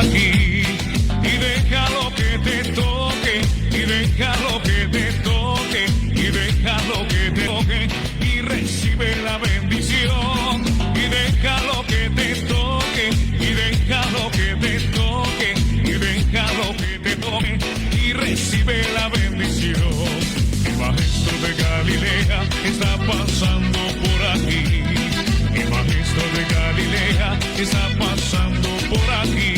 aquí y déjalo que te toque, y déjalo que te toque, y déjalo que te toque, y recibe la bendición, y déjalo que te toque, y déjalo que te toque, y déjalo que te toque, y recibe la bendición. El maestro de Galilea está pasando por aquí. El maestro de Galilea está pasando por aquí.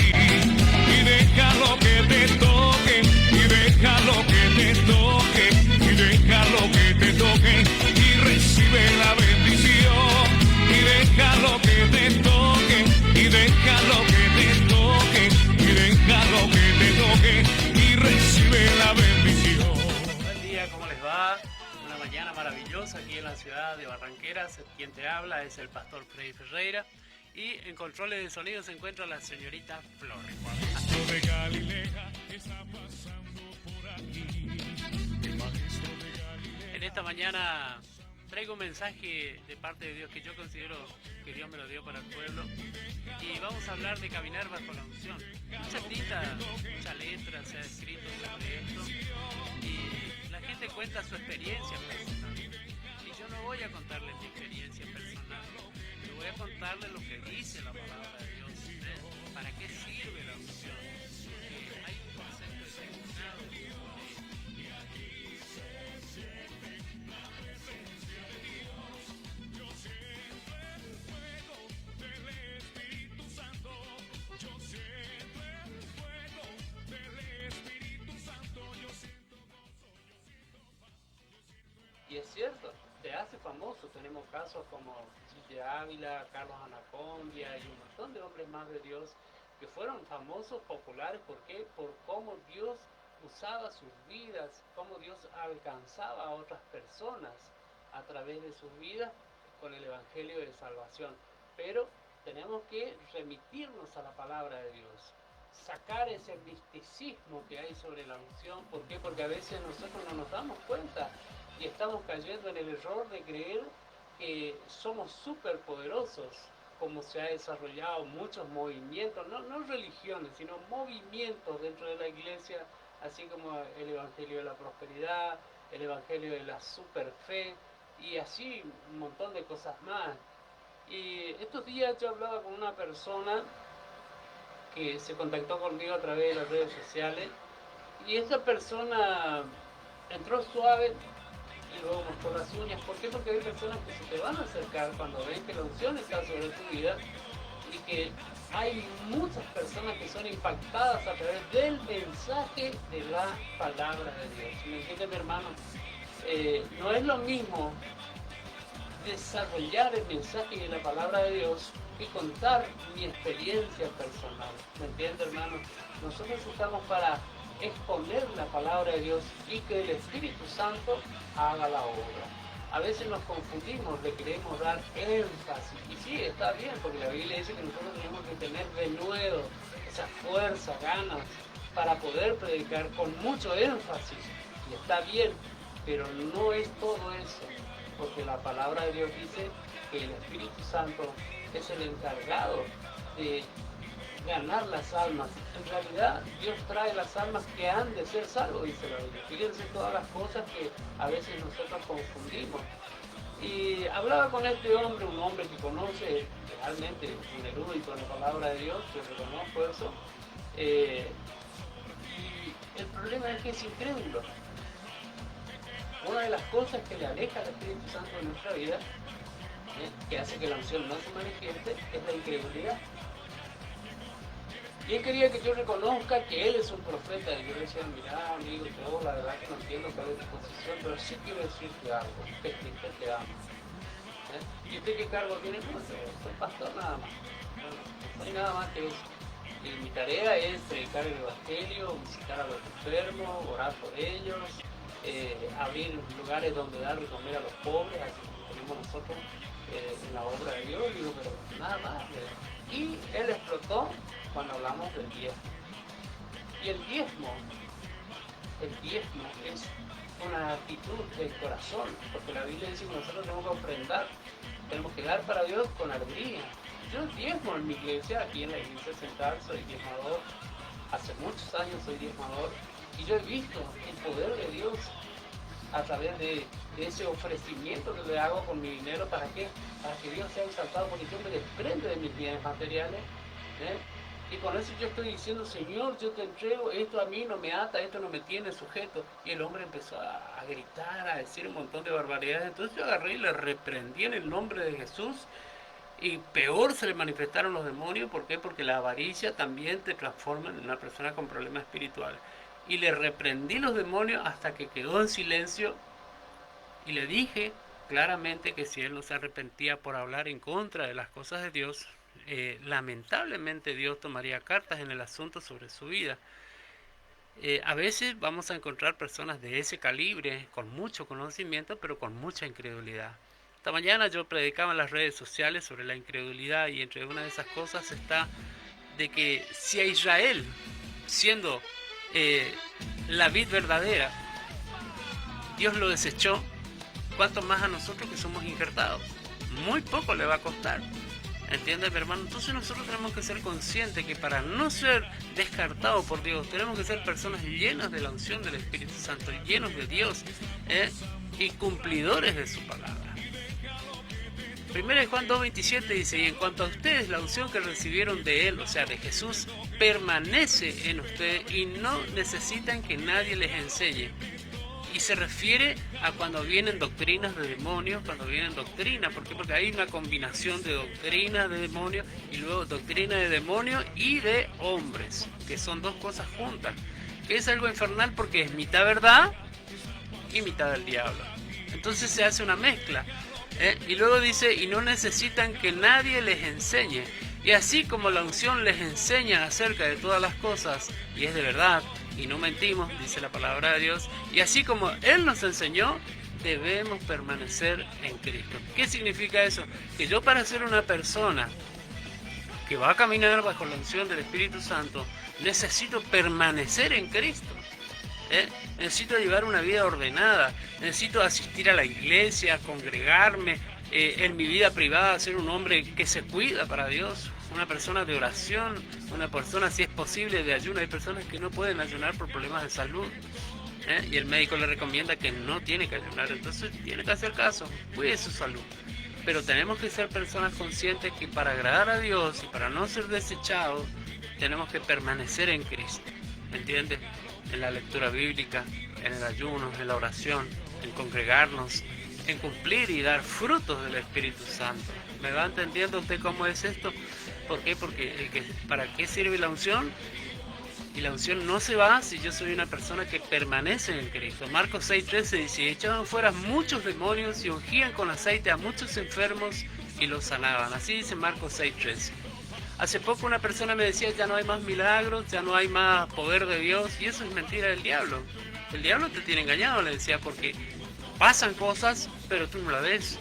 Y déjalo que te toque, y déjalo que te toque, y déjalo que te toque, y recibe la bendición. Y déjalo que te toque, y déjalo que te toque, y déjalo que te toque, y recibe la bendición. Buen día, ¿cómo les va? Una mañana maravillosa aquí en la ciudad de Barranqueras. Quien te habla es el pastor Freddy Ferreira y en controles de sonido se encuentra la señorita Flores. De Galilea está pasando por aquí. El maestro de Galilea. En esta mañana traigo un mensaje de parte de Dios que yo considero que Dios me lo dio para el pueblo, y vamos a hablar de caminar bajo la unción. Mucha tinta, mucha letra se ha escrito sobre esto y la gente cuenta su experiencia personal, y yo no voy a contarles mi experiencia personal, yo voy a contarles lo que dice la palabra de Dios, para qué sirve la unción, porque hay un concepto equivocado. Y es cierto, te hace famoso. Tenemos casos como Gigi Ávila, Carlos Anacondia y un montón de hombres más de Dios que fueron famosos, populares. ¿Por qué? Por cómo Dios usaba sus vidas, cómo Dios alcanzaba a otras personas a través de sus vidas con el Evangelio de Salvación. Pero tenemos que remitirnos a la palabra de Dios, sacar ese misticismo que hay sobre la unción. ¿Por qué? Porque a veces nosotros no nos damos cuenta y estamos cayendo en el error de creer que somos súper poderosos, como se ha desarrollado muchos movimientos, no religiones, sino movimientos dentro de la iglesia, así como el Evangelio de la Prosperidad, el Evangelio de la Superfe, y así un montón de cosas más. Y estos días yo hablaba con una persona que se contactó conmigo a través de las redes sociales, y esa persona entró suave y luego mostró las uñas. ¿Por qué? Porque hay personas que se te van a acercar cuando ven que la unción está sobre tu vida, y que hay muchas personas que son impactadas a través del mensaje de la palabra de Dios. ¿Me entiende, mi hermano? No es lo mismo desarrollar el mensaje de la palabra de Dios que contar mi experiencia personal. ¿Me entiende, hermano? Nosotros estamos para exponer la palabra de Dios y que el Espíritu Santo haga la obra. A veces nos confundimos, le queremos dar énfasis, y sí, está bien, porque la Biblia dice que nosotros tenemos que tener denuedo, esa fuerza, ganas, para poder predicar con mucho énfasis, y está bien, pero no es todo eso, porque la palabra de Dios dice que el Espíritu Santo es el encargado de ganar las almas. En realidad Dios trae las almas que han de ser salvos, dice la Biblia. Fíjense todas las cosas que a veces nosotros confundimos. Y hablaba con este hombre, un hombre que conoce realmente, un erudito en la palabra de Dios, yo reconozco eso, y el problema es que es incrédulo. Una de las cosas que le aleja al Espíritu Santo de nuestra vida, que hace que la unción no se manifieste, es la incredulidad. Y él quería que yo reconozca que él es un profeta. Y yo le decía, mira, amigo, yo la verdad que no entiendo cuál es tu posición, pero sí quiero decirte algo, que te amo. ¿Y usted qué cargo tiene? No, soy pastor nada más. No hay nada más que eso. Y mi tarea es predicar el Evangelio, visitar a los enfermos, orar por ellos, abrir lugares donde dar de comer a los pobres, así como tenemos nosotros en la obra de Dios. Y digo, pero nada más. Y él explotó cuando hablamos del diezmo. Y el diezmo es una actitud del corazón, porque la Biblia dice que nosotros tenemos que ofrendar, tenemos que dar para Dios con alegría. yo diezmo en mi iglesia, aquí en la iglesia central, soy diezmador. Hace muchos años soy diezmador. Y yo he visto el poder de Dios a través de ese ofrecimiento que le hago con mi dinero. ¿Para qué? Para que Dios sea exaltado, porque yo me desprendo de mis bienes materiales. Y con eso yo estoy diciendo, Señor, yo te entrego, esto a mí no me ata, esto no me tiene sujeto. Y el hombre empezó a gritar, a decir un montón de barbaridades. Entonces yo agarré y le reprendí en el nombre de Jesús. Y peor se le manifestaron los demonios. ¿Por qué? Porque la avaricia también te transforma en una persona con problemas espirituales. Y le reprendí los demonios hasta que quedó en silencio. Y le dije claramente que si él no se arrepentía por hablar en contra de las cosas de Dios, lamentablemente Dios tomaría cartas en el asunto sobre su vida. A veces vamos a encontrar personas de ese calibre, con mucho conocimiento, pero con mucha incredulidad. Esta mañana yo predicaba en las redes sociales sobre la incredulidad, y entre una de esas cosas está de que si a Israel, siendo la vid verdadera, Dios lo desechó, ¿cuánto más a nosotros que somos injertados? Muy poco le va a costar. ¿Entiendes, mi hermano? Entonces nosotros tenemos que ser conscientes que para no ser descartados por Dios, tenemos que ser personas llenas de la unción del Espíritu Santo, llenos de Dios, y cumplidores de su palabra. 1 Juan 2:27 dice: y en cuanto a ustedes, la unción que recibieron de Él, o sea, de Jesús, permanece en ustedes y no necesitan que nadie les enseñe. Y se refiere a cuando vienen doctrinas de demonios, cuando vienen doctrinas. ¿Por qué? Porque hay una combinación de doctrinas de demonios y luego doctrina de demonios y de hombres, que son dos cosas juntas. Que es algo infernal porque es mitad verdad y mitad del diablo. Entonces se hace una mezcla. Y luego dice, y no necesitan que nadie les enseñe. Y así como la unción les enseña acerca de todas las cosas, y es de verdad, y no mentimos, dice la palabra de Dios, y así como Él nos enseñó, debemos permanecer en Cristo. ¿Qué significa eso? Que yo, para ser una persona que va a caminar bajo la unción del Espíritu Santo, necesito permanecer en Cristo. Necesito llevar una vida ordenada, necesito asistir a la iglesia, congregarme, en mi vida privada ser un hombre que se cuida para Dios, una persona de oración, una persona, si es posible, de ayuno. Hay personas que no pueden ayunar por problemas de salud, y el médico le recomienda que no tiene que ayunar, entonces tiene que hacer caso, cuide su salud. Pero tenemos que ser personas conscientes que para agradar a Dios y para no ser desechados, tenemos que permanecer en Cristo, ¿entiendes? En la lectura bíblica, en el ayuno, en la oración, en congregarnos, en cumplir y dar frutos del Espíritu Santo. ¿Me va entendiendo usted cómo es esto? ¿Por qué? Porque ¿para qué sirve la unción? Y la unción no se va si yo soy una persona que permanece en Cristo. Marcos 6:13 dice: y echaban fuera muchos demonios y ungían con aceite a muchos enfermos y los sanaban. Así dice Marcos 6:13. Hace poco una persona me decía: ya no hay más milagros, ya no hay más poder de Dios, y eso es mentira del diablo. El diablo te tiene engañado, le decía, porque pasan cosas, pero tú no la ves.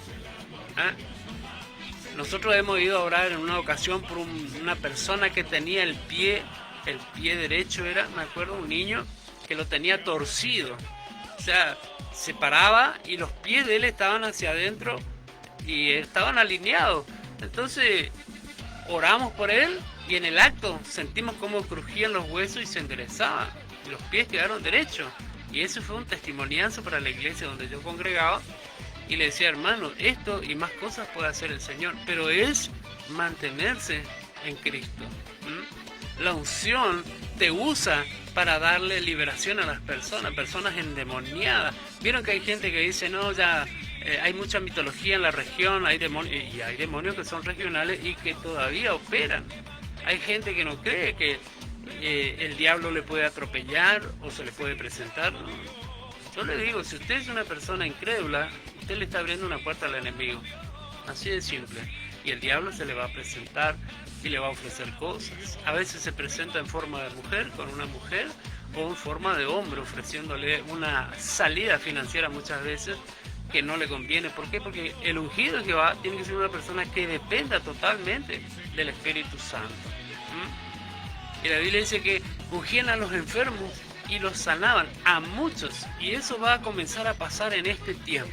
Nosotros hemos ido a orar en una ocasión por una persona que tenía el pie derecho, me acuerdo, un niño que lo tenía torcido. O sea, se paraba y los pies de él estaban hacia adentro y estaban alineados. Entonces oramos por él y en el acto sentimos cómo crujían los huesos y se enderezaban. Y los pies quedaron derechos. Y eso fue un testimoniazo para la iglesia donde yo congregaba. Y le decía: hermano, esto y más cosas puede hacer el Señor, pero es mantenerse en Cristo. La unción te usa para darle liberación a las personas endemoniadas. Vieron que hay gente que dice: no, ya hay mucha mitología en la región, hay demonios, y hay demonios que son regionales y que todavía operan. Hay gente que no cree que el diablo le puede atropellar o se le puede presentar. Yo le digo, si usted es una persona incrédula, usted le está abriendo una puerta al enemigo. Así de simple. Y el diablo se le va a presentar y le va a ofrecer cosas. A veces se presenta en forma de mujer, con una mujer, o en forma de hombre, ofreciéndole una salida financiera muchas veces que no le conviene. ¿Por qué? Porque el ungido que va tiene que ser una persona que dependa totalmente del Espíritu Santo. Y la Biblia dice que ungían a los enfermos y los sanaban a muchos. Y eso va a comenzar a pasar en este tiempo.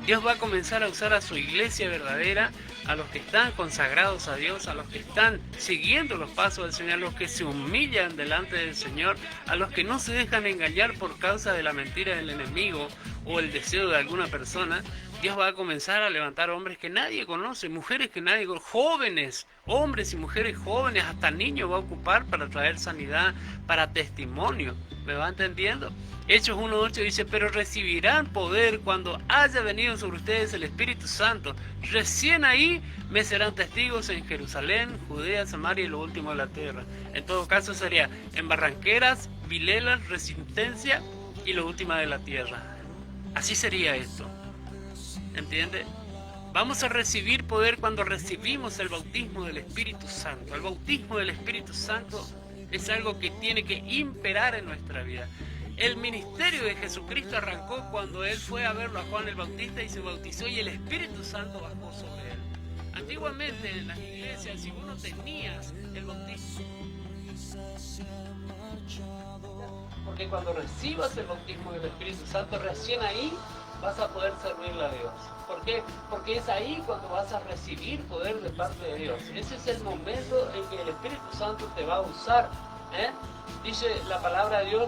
Dios va a comenzar a usar a su iglesia verdadera, a los que están consagrados a Dios, a los que están siguiendo los pasos del Señor, a los que se humillan delante del Señor, a los que no se dejan engañar por causa de la mentira del enemigo o el deseo de alguna persona. Dios va a comenzar a levantar hombres que nadie conoce, mujeres que nadie conoce, jóvenes, hombres y mujeres jóvenes, hasta niños va a ocupar para traer sanidad, para testimonio. ¿Me va entendiendo? Hechos 1:8 dice, pero recibirán poder cuando haya venido sobre ustedes el Espíritu Santo. Recién ahí me serán testigos en Jerusalén, Judea, Samaria y lo último de la tierra. En todo caso sería en Barranqueras, Vilelas, Resistencia y lo último de la tierra. Así sería esto. ¿Entiende? Vamos a recibir poder cuando recibimos el bautismo del Espíritu Santo. El bautismo del Espíritu Santo es algo que tiene que imperar en nuestra vida. El ministerio de Jesucristo arrancó cuando Él fue a verlo a Juan el Bautista y se bautizó y el Espíritu Santo bajó sobre Él. Antiguamente en las iglesias, si vos no tenías el bautismo, porque cuando recibas el bautismo del Espíritu Santo, recién ahí vas a poder servirle a Dios. ¿Por qué? Porque es ahí cuando vas a recibir poder de parte de Dios. Ese es el momento en que el Espíritu Santo te va a usar. Dice la palabra de Dios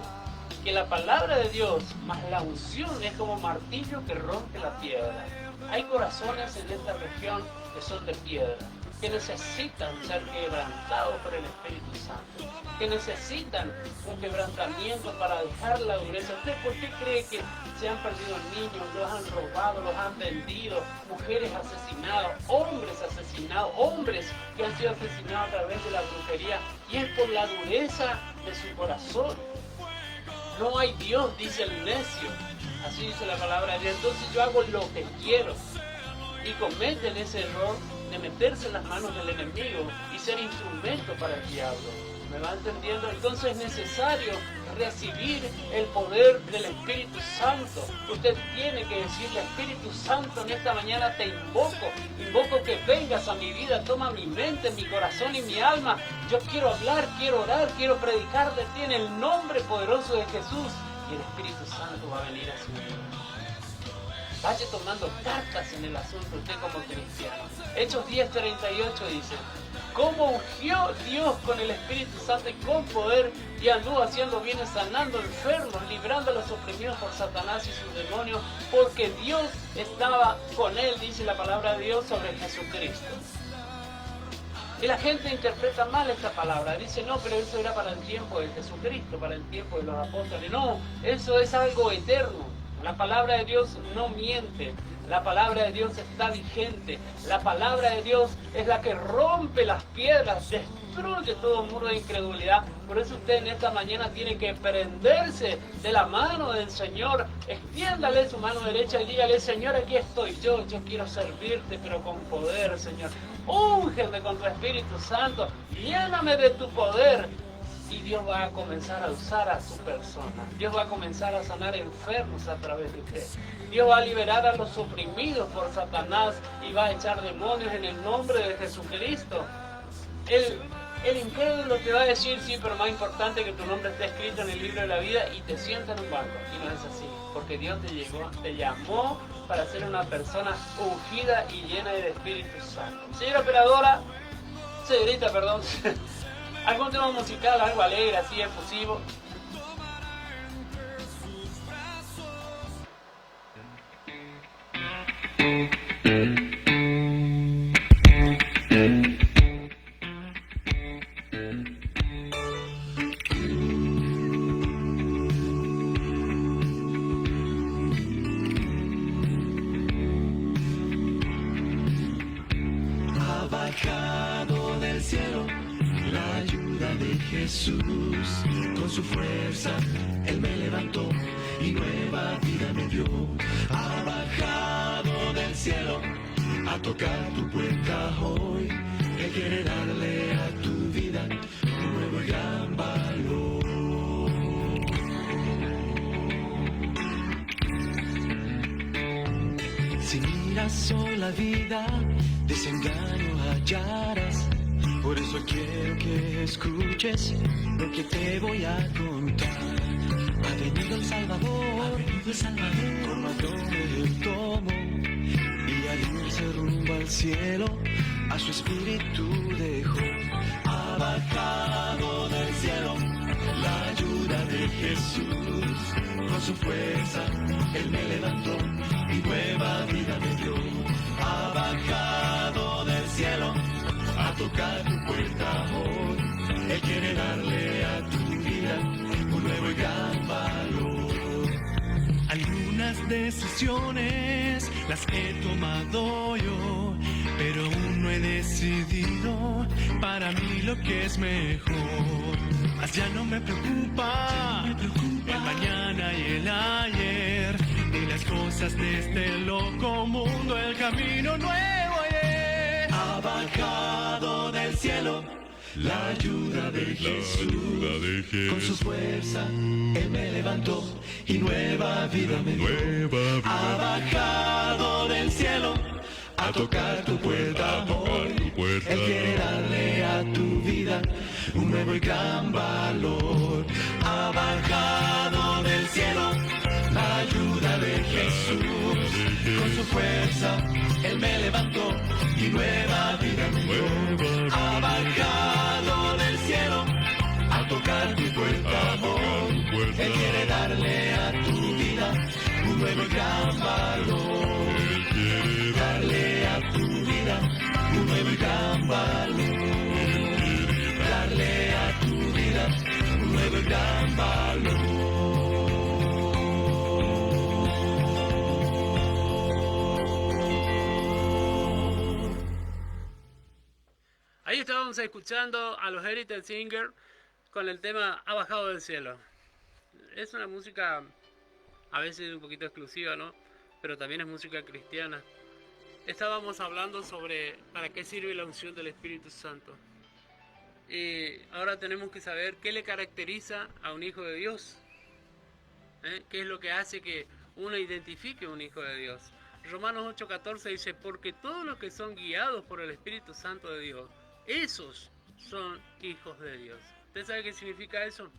que la palabra de Dios más la unción es como martillo que rompe la piedra. Hay corazones en esta región que son de piedra, que necesitan ser quebrantados por el Espíritu Santo, que necesitan un quebrantamiento para dejar la dureza. ¿Usted por qué cree que se han perdido niños, los han robado, los han vendido, mujeres asesinadas, hombres que han sido asesinados a través de la brujería? Y es por la dureza de su corazón. No hay Dios, dice el necio. Así dice la palabra de Dios. Entonces yo hago lo que quiero. Y cometen ese error de meterse en las manos del enemigo y ser instrumento para el diablo. ¿Me va entendiendo? Entonces es necesario recibir el poder del Espíritu Santo. Usted tiene que decirle: Espíritu Santo, en esta mañana te invoco que vengas a mi vida, toma mi mente, mi corazón y mi alma. Yo quiero hablar, quiero orar, quiero predicar de ti en el nombre poderoso de Jesús. Y el Espíritu Santo va a venir a su vida. Vaya tomando cartas en el asunto usted como cristiano. Hechos 10:38 dice: cómo ungió Dios con el Espíritu Santo y con poder, y anduvo haciendo bienes, sanando enfermos, librando a los oprimidos por Satanás y sus demonios, porque Dios estaba con él, dice la palabra de Dios sobre Jesucristo. Y la gente interpreta mal esta palabra, dice: no, pero eso era para el tiempo de Jesucristo, para el tiempo de los apóstoles. No, eso es algo eterno. La palabra de Dios no miente. La palabra de Dios está vigente. La palabra de Dios es la que rompe las piedras, destruye todo muro de incredulidad. Por eso usted en esta mañana tiene que prenderse de la mano del Señor. Extiéndale su mano derecha y dígale: Señor, aquí estoy yo quiero servirte, pero con poder, Señor. Úngeme con tu Espíritu Santo, lléname de tu poder. Y Dios va a comenzar a usar a su persona. Dios va a comenzar a sanar enfermos a través de usted. Dios va a liberar a los oprimidos por Satanás y va a echar demonios en el nombre de Jesucristo. El incrédulo te va a decir: sí, pero más importante que tu nombre esté escrito en el libro de la vida, y te sienta en un banco. Y no es así, porque Dios te llamó para ser una persona ungida y llena del Espíritu Santo. Señorita, perdón. ¿Algún tema musical, algo alegre, así, efusivo? Ha bajado del cielo la ayuda de Jesús, con su fuerza Él me levantó y nueva vida me dio. Ha bajado del cielo a tocar tu puerta hoy. Él quiere darle a tu vida un nuevo y gran valor. Si miras hoy la vida, desengaño hallarás. Por eso quiero que escuches lo que te voy a contar. Ha venido el Salvador, tomador del tomo. irse rumbo al cielo, a su espíritu dejó. Ha bajado del cielo la ayuda de Jesús. Con su fuerza Él me levantó y nueva vida me dio. Ha bajado del cielo a tocar tu puerta hoy. Él quiere darle a tu vida un nuevo y gran valor. Algunas decisiones las he tomado yo, pero aún no he decidido para mí lo que es mejor. Mas ya no me preocupa el mañana y el ayer, ni las cosas de este loco mundo, el camino nuevo ayer. Ha bajado del cielo la ayuda de Jesús. Con su fuerza Él me levantó y nueva vida me dio. Ha bajado del cielo a tocar tu puerta hoy. Él quiere darle a tu vida un nuevo y gran valor. Ha bajado del cielo la ayuda de Jesús. Con su fuerza Él me levantó y nueva vida me dio. Ha bajado del cielo a tocar tu puerta hoy. Él quiere darle a tu vida un nuevo y gran valor. Darle a tu vida un nuevo y gran valor. Darle a tu vida un nuevo y gran valor. Ahí estábamos escuchando a los Heritage Singers con el tema Ha bajado del cielo. Es una música a veces un poquito exclusiva, ¿no? Pero también es música cristiana. Estábamos hablando sobre para qué sirve la unción del Espíritu Santo. Y ahora tenemos que saber qué le caracteriza a un hijo de Dios. ¿Qué es lo que hace que uno identifique un hijo de Dios? Romanos 8:14 dice, porque todos los que son guiados por el Espíritu Santo de Dios, esos son hijos de Dios. ¿Usted sabe qué significa eso?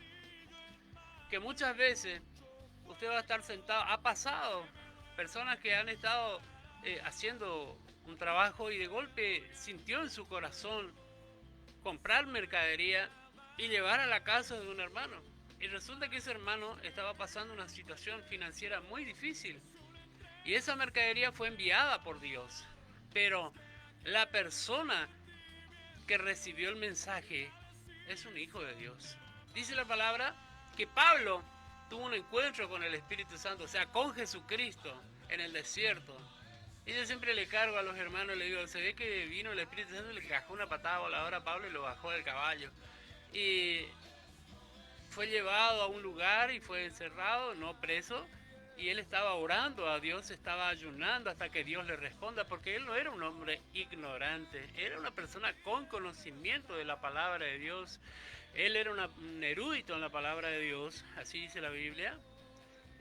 Que muchas veces usted va a estar sentado, ha pasado personas que han estado haciendo un trabajo y de golpe sintió en su corazón comprar mercadería y llevar a la casa de un hermano. Y resulta que ese hermano estaba pasando una situación financiera muy difícil. Y esa mercadería fue enviada por Dios. Pero la persona que recibió el mensaje es un hijo de Dios. Dice la palabra que Pablo tuvo un encuentro con el Espíritu Santo, o sea, con Jesucristo en el desierto. Y yo siempre le cargo a los hermanos, le digo, se ve que vino el Espíritu Santo y le cajó una patada voladora a Pablo y lo bajó del caballo. Y fue llevado a un lugar y fue encerrado, no preso, y él estaba orando a Dios, estaba ayunando hasta que Dios le responda, porque él no era un hombre ignorante, era una persona con conocimiento de la palabra de Dios. Él era un erudito en la palabra de Dios, así dice la Biblia.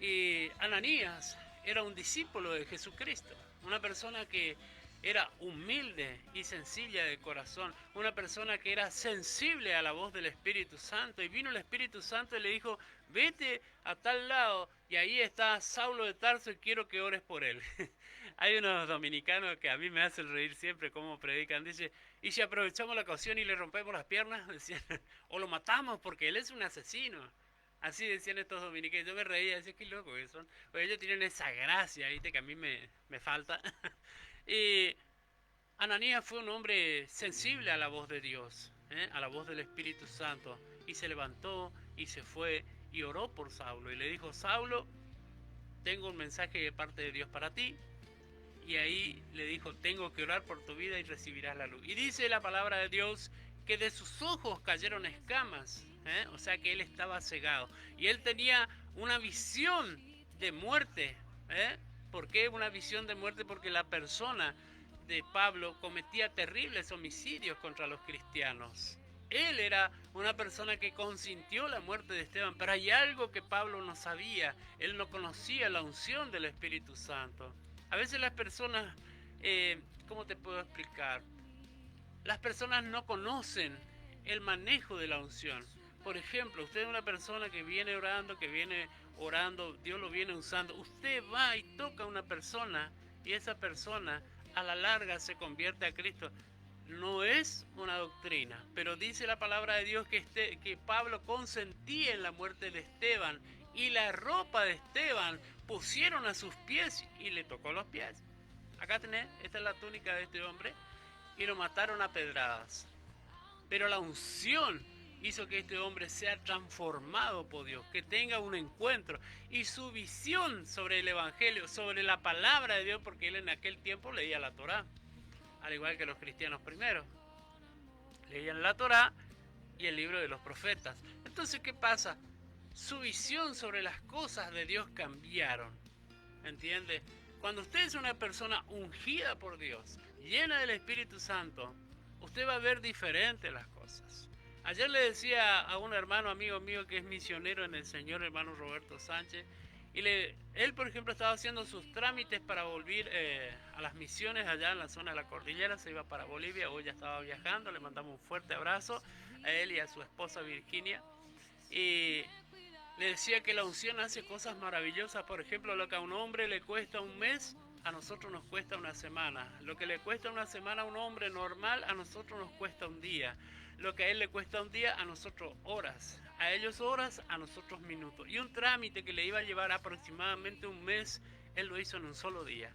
Y Ananías era un discípulo de Jesucristo, una persona que era humilde y sencilla de corazón, una persona que era sensible a la voz del Espíritu Santo. Y vino el Espíritu Santo y le dijo, vete a tal lado y ahí está Saulo de Tarso y quiero que ores por él. Hay unos dominicanos que a mí me hacen reír siempre como predican, dice, y si aprovechamos la ocasión y le rompemos las piernas, decían, o lo matamos porque él es un asesino. Así decían estos dominicanos. Yo me reía, decía, qué loco que son. Pues ellos tienen esa gracia, ¿viste? Que a mí me falta. Y Ananías fue un hombre sensible a la voz de Dios, a la voz del Espíritu Santo. Y se levantó y se fue y oró por Saulo. Y le dijo, Saulo, tengo un mensaje de parte de Dios para ti. Y ahí le dijo, tengo que orar por tu vida y recibirás la luz. Y dice la palabra de Dios que de sus ojos cayeron escamas. O sea que él estaba cegado. Y él tenía una visión de muerte. ¿Por qué una visión de muerte? Porque la persona de Pablo cometía terribles homicidios contra los cristianos. Él era una persona que consintió la muerte de Esteban, pero hay algo que Pablo no sabía. Él no conocía la unción del Espíritu Santo. A veces las personas, ¿cómo te puedo explicar? Las personas no conocen el manejo de la unción. Por ejemplo, usted es una persona que viene orando, Dios lo viene usando. Usted va y toca a una persona y esa persona a la larga se convierte a Cristo. No es una doctrina, pero dice la palabra de Dios que Pablo consentía en la muerte de Esteban, y la ropa de Esteban pusieron a sus pies y le tocó los pies. Acá tenés, esta es la túnica de este hombre, y lo mataron a pedradas. Pero la unción hizo que este hombre sea transformado por Dios, que tenga un encuentro, y su visión sobre el Evangelio, sobre la palabra de Dios, porque él en aquel tiempo leía la Torá, al igual que los cristianos primero. Leían la Torá y el libro de los profetas. Entonces, ¿qué pasa? Su visión sobre las cosas de Dios cambiaron. ¿Entiende? Cuando usted es una persona ungida por Dios, llena del Espíritu Santo, usted va a ver diferente las cosas. Ayer le decía a un hermano amigo mío que es misionero en el Señor, hermano Roberto Sánchez, y él, por ejemplo, estaba haciendo sus trámites para volver a las misiones allá en la zona de la cordillera, se iba para Bolivia, hoy ya estaba viajando, le mandamos un fuerte abrazo a él y a su esposa Virginia, y le decía que la unción hace cosas maravillosas. Por ejemplo, lo que a un hombre le cuesta un mes, a nosotros nos cuesta una semana. Lo que le cuesta una semana a un hombre normal, a nosotros nos cuesta un día. Lo que a él le cuesta un día, a nosotros horas. A ellos horas, a nosotros minutos. Y un trámite que le iba a llevar aproximadamente un mes, él lo hizo en un solo día,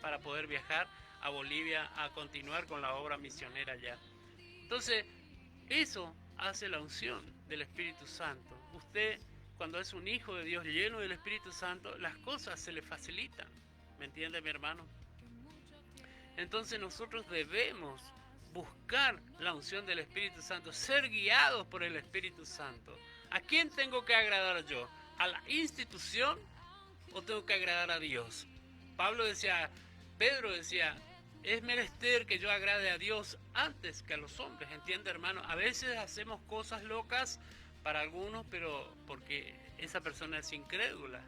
para poder viajar a Bolivia a continuar con la obra misionera allá. Entonces, eso hace la unción del Espíritu Santo. Usted, cuando es un hijo de Dios lleno del Espíritu Santo, las cosas se le facilitan. ¿Me entiende, mi hermano? Entonces nosotros debemos buscar la unción del Espíritu Santo, ser guiados por el Espíritu Santo. ¿A quién tengo que agradar yo? ¿A la institución o tengo que agradar a Dios? Pedro decía, es menester que yo agrade a Dios antes que a los hombres. ¿Entiende, hermano? A veces hacemos cosas locas para algunos, pero porque esa persona es incrédula.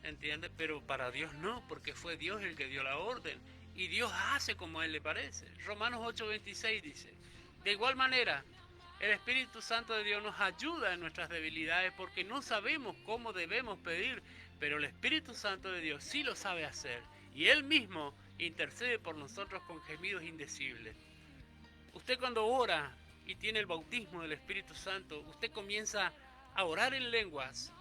¿Entiende? Pero para Dios no, porque fue Dios el que dio la orden. Y Dios hace como a Él le parece. Romanos 8:26 dice, de igual manera, el Espíritu Santo de Dios nos ayuda en nuestras debilidades porque no sabemos cómo debemos pedir, pero el Espíritu Santo de Dios sí lo sabe hacer. Y Él mismo intercede por nosotros con gemidos indecibles. Usted cuando ora y tiene el bautismo del Espíritu Santo, usted comienza a orar en lenguas,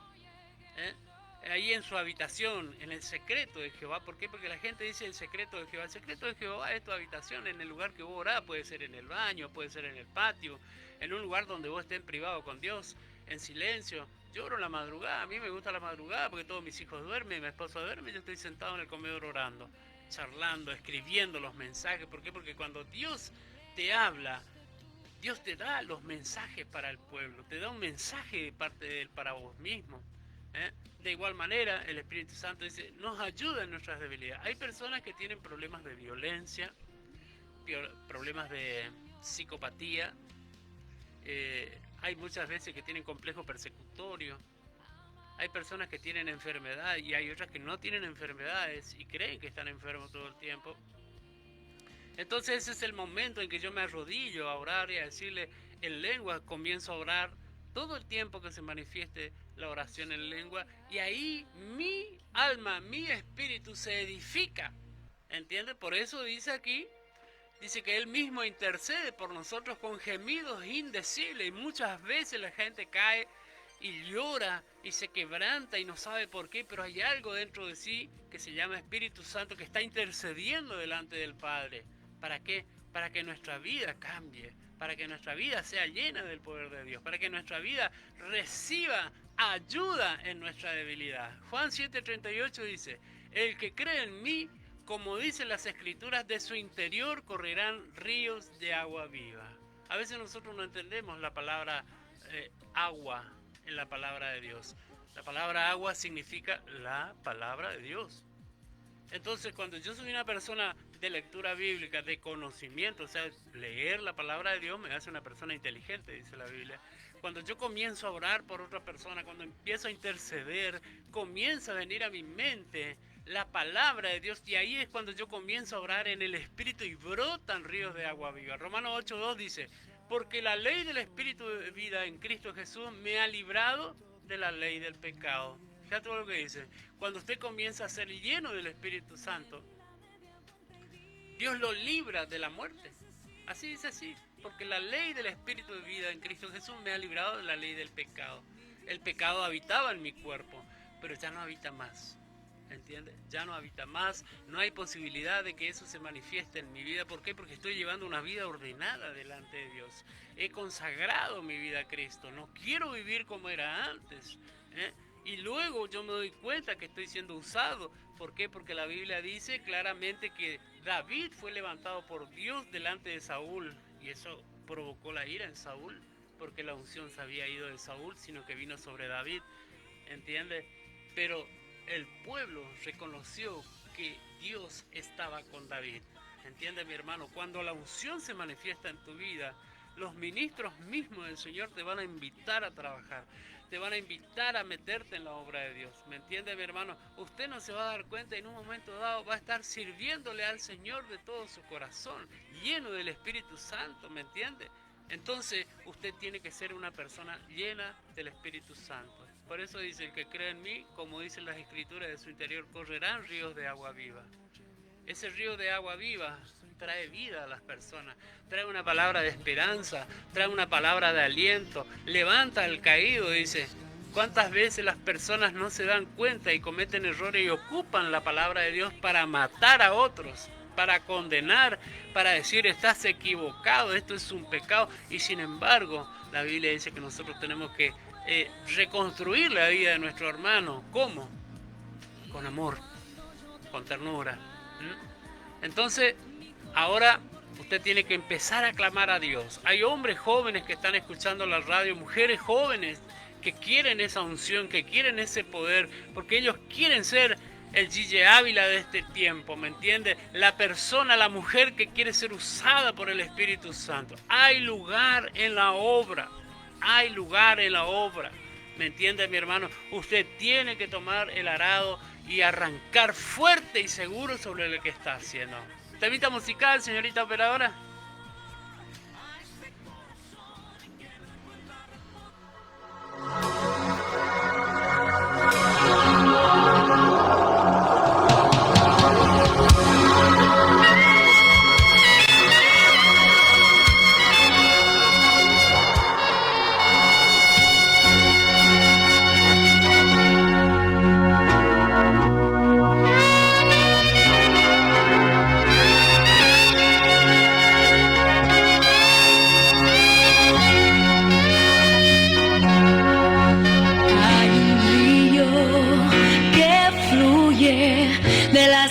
ahí en su habitación, en el secreto de Jehová. ¿Por qué? Porque la gente dice el secreto de Jehová. El secreto de Jehová es tu habitación, en el lugar que vos orás. Puede ser en el baño, puede ser en el patio, en un lugar donde vos estés en privado con Dios, en silencio. Yo oro la madrugada, a mí me gusta la madrugada porque todos mis hijos duermen, mi esposa duerme, yo estoy sentado en el comedor orando, charlando, escribiendo los mensajes. ¿Por qué? Porque cuando Dios te habla, Dios te da los mensajes para el pueblo, te da un mensaje de parte de Él para vos mismo. De igual manera, el Espíritu Santo dice, nos ayuda en nuestras debilidades. Hay personas que tienen problemas de violencia, problemas de psicopatía, hay muchas veces que tienen complejo persecutorio, hay personas que tienen enfermedad y hay otras que no tienen enfermedades y creen que están enfermos todo el tiempo. Entonces ese es el momento en que yo me arrodillo a orar y a decirle en lengua, comienzo a orar todo el tiempo que se manifieste la oración en lengua, y ahí mi alma, mi espíritu se edifica. ¿Entiende? Por eso dice aquí, dice que Él mismo intercede por nosotros con gemidos indecibles, y muchas veces la gente cae y llora y se quebranta y no sabe por qué, pero hay algo dentro de sí que se llama Espíritu Santo que está intercediendo delante del Padre. ¿Para qué? Para que nuestra vida cambie, para que nuestra vida sea llena del poder de Dios, para que nuestra vida reciba ayuda en nuestra debilidad. Juan 7:38 dice, el que cree en mí, como dicen las Escrituras, de su interior correrán ríos de agua viva. A veces nosotros no entendemos la palabra agua en la palabra de Dios. La palabra agua significa la palabra de Dios. Entonces, cuando yo soy una persona de lectura bíblica, de conocimiento, o sea, leer la palabra de Dios me hace una persona inteligente, dice la Biblia. Cuando yo comienzo a orar por otra persona, cuando empiezo a interceder, comienza a venir a mi mente la palabra de Dios, y ahí es cuando yo comienzo a orar en el Espíritu y brotan ríos de agua viva. Romanos 8:2 dice, porque la ley del Espíritu de vida en Cristo Jesús me ha librado de la ley del pecado. Fíjate todo lo que dice. Cuando usted comienza a ser lleno del Espíritu Santo, Dios lo libra de la muerte. Así dice así, porque la ley del Espíritu de vida en Cristo Jesús me ha librado de la ley del pecado. El pecado habitaba en mi cuerpo, pero ya no habita más. ¿Entiendes? Ya no habita más, no hay posibilidad de que eso se manifieste en mi vida. ¿Por qué? Porque estoy llevando una vida ordenada delante de Dios. He consagrado mi vida a Cristo, no quiero vivir como era antes, Y luego yo me doy cuenta que estoy siendo usado. ¿Por qué? Porque la Biblia dice claramente que David fue levantado por Dios delante de Saúl, y eso provocó la ira en Saúl, porque la unción se había ido de Saúl, sino que vino sobre David, ¿entiendes? Pero el pueblo reconoció que Dios estaba con David. ¿Entiendes, mi hermano? Cuando la unción se manifiesta en tu vida, los ministros mismos del Señor te van a invitar a trabajar, te van a invitar a meterte en la obra de Dios. ¿Me entiende, mi hermano? Usted no se va a dar cuenta, en un momento dado va a estar sirviéndole al Señor de todo su corazón, lleno del Espíritu Santo, ¿me entiende? Entonces usted tiene que ser una persona llena del Espíritu Santo. Por eso dice: el que cree en mí, como dicen las Escrituras, de su interior correrán ríos de agua viva. Ese río de agua viva trae vida a las personas, trae una palabra de esperanza, trae una palabra de aliento, levanta al caído. Dice: ¿cuántas veces las personas no se dan cuenta y cometen errores y ocupan la palabra de Dios para matar a otros, para condenar, para decir estás equivocado, esto es un pecado? Y sin embargo, la Biblia dice que nosotros tenemos que reconstruir la vida de nuestro hermano. ¿Cómo? Con amor, con ternura. Entonces, ahora usted tiene que empezar a clamar a Dios. Hay hombres jóvenes que están escuchando la radio, mujeres jóvenes que quieren esa unción, que quieren ese poder, porque ellos quieren ser el Gille Ávila de este tiempo, ¿me entiende? La persona, la mujer que quiere ser usada por el Espíritu Santo. Hay lugar en la obra, hay lugar en la obra, ¿me entiende, mi hermano? Usted tiene que tomar el arado y arrancar fuerte y seguro sobre lo que está haciendo. Temita musical, señorita operadora.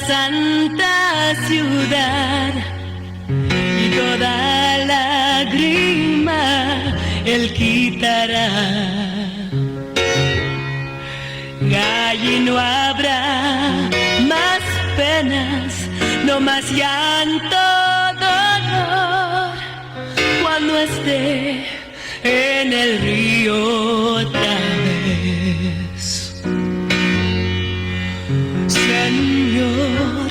Santa ciudad y toda lágrima Él quitará. Allí no habrá más penas, no más llanto, dolor, cuando esté en el río otra vez. Señor,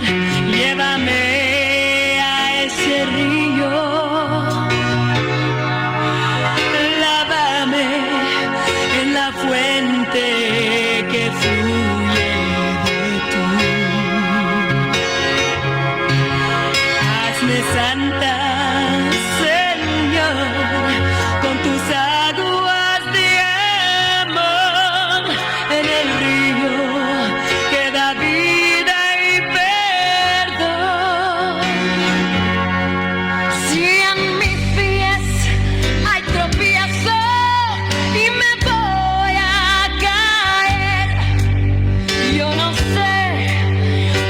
llévame a ese río, lávame en la fuente que fluye de tú. Hazme santa, Señor, con tus aguas de amor en el río que da vida y perdón. Si en mis pies hay tropiezo y me voy a caer, yo no sé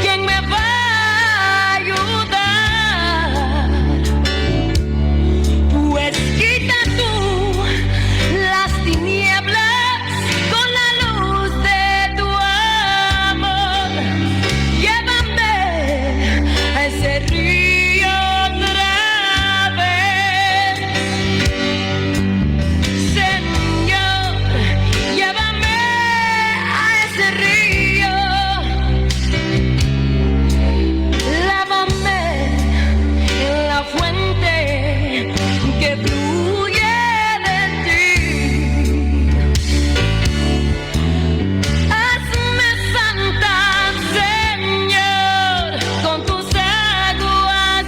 quién me va a ayudar. Pues quita tú las tinieblas con la luz de tu amor. Llévame a ese río otra vez. Señor, llévame a ese río. Lávame en la fuente que fluye de ti. Hazme santa, Señor, con tus aguas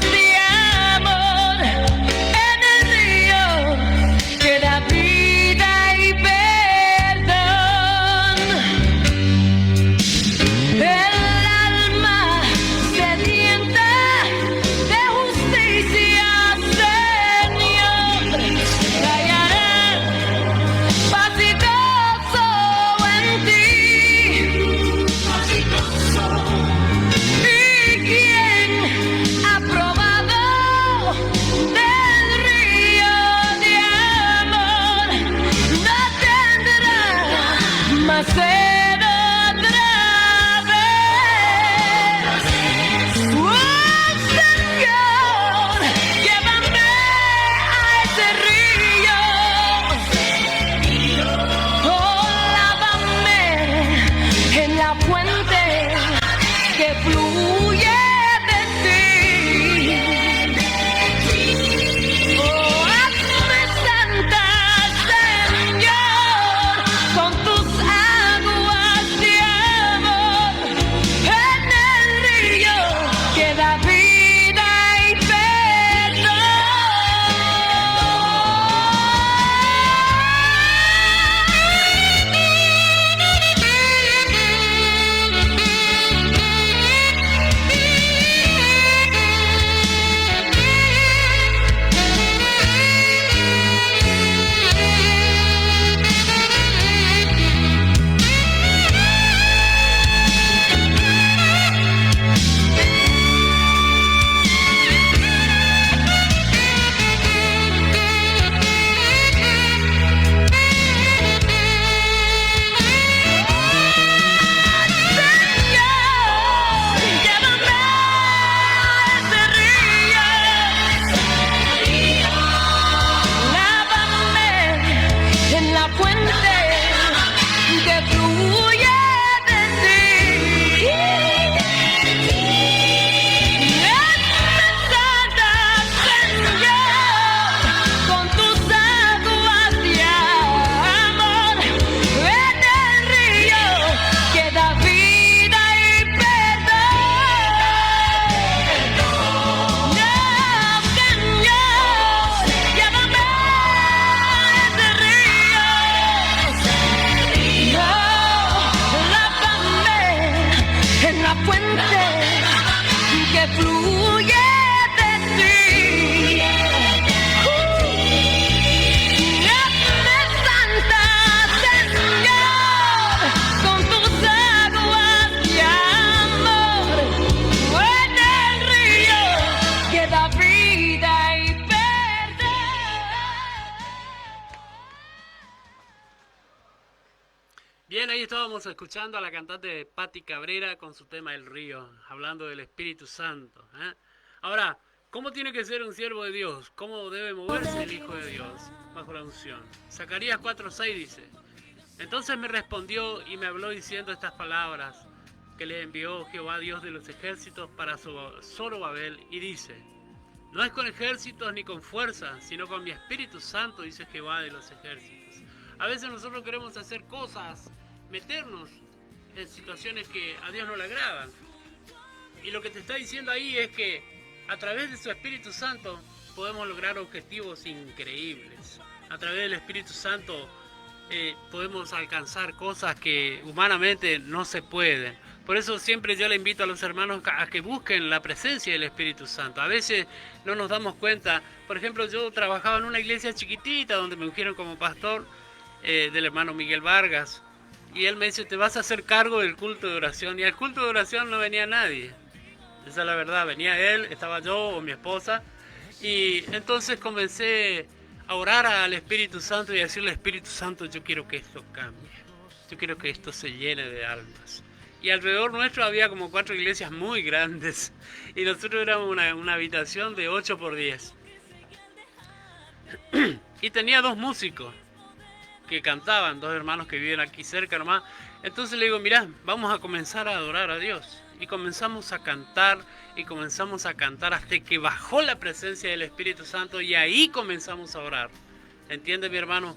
estábamos escuchando a la cantante Patti Cabrera con su tema El Río, hablando del Espíritu Santo. Ahora, ¿cómo tiene que ser un siervo de Dios? ¿Cómo debe moverse el Hijo de Dios bajo la unción? Zacarías 4:6 dice: entonces me respondió y me habló diciendo estas palabras que le envió Jehová Dios de los ejércitos para Zorobabel, y dice: no es con ejércitos ni con fuerza, sino con mi Espíritu Santo, dice Jehová de los ejércitos. A veces nosotros queremos hacer cosas, meternos en situaciones que a Dios no le agradan. Y lo que te está diciendo ahí es que a través de su Espíritu Santo podemos lograr objetivos increíbles. A través del Espíritu Santo podemos alcanzar cosas que humanamente no se pueden. Por eso siempre yo le invito a los hermanos a que busquen la presencia del Espíritu Santo. A veces no nos damos cuenta. Por ejemplo, yo trabajaba en una iglesia chiquitita donde me ungieron como pastor del hermano Miguel Vargas. Y él me dice: te vas a hacer cargo del culto de oración. Y al culto de oración no venía nadie. Esa es la verdad. Venía él, estaba yo o mi esposa. Y entonces comencé a orar al Espíritu Santo y a decirle: Espíritu Santo, yo quiero que esto cambie. Yo quiero que esto se llene de almas. Y alrededor nuestro había como 4 iglesias muy grandes. Y nosotros éramos una habitación de 8x10. Y tenía 2 músicos que cantaban, 2 hermanos que viven aquí cerca nomás. Entonces le digo: mirá, vamos a comenzar a adorar a Dios. Y comenzamos a cantar hasta que bajó la presencia del Espíritu Santo, y ahí comenzamos a orar. ¿Entiende, mi hermano?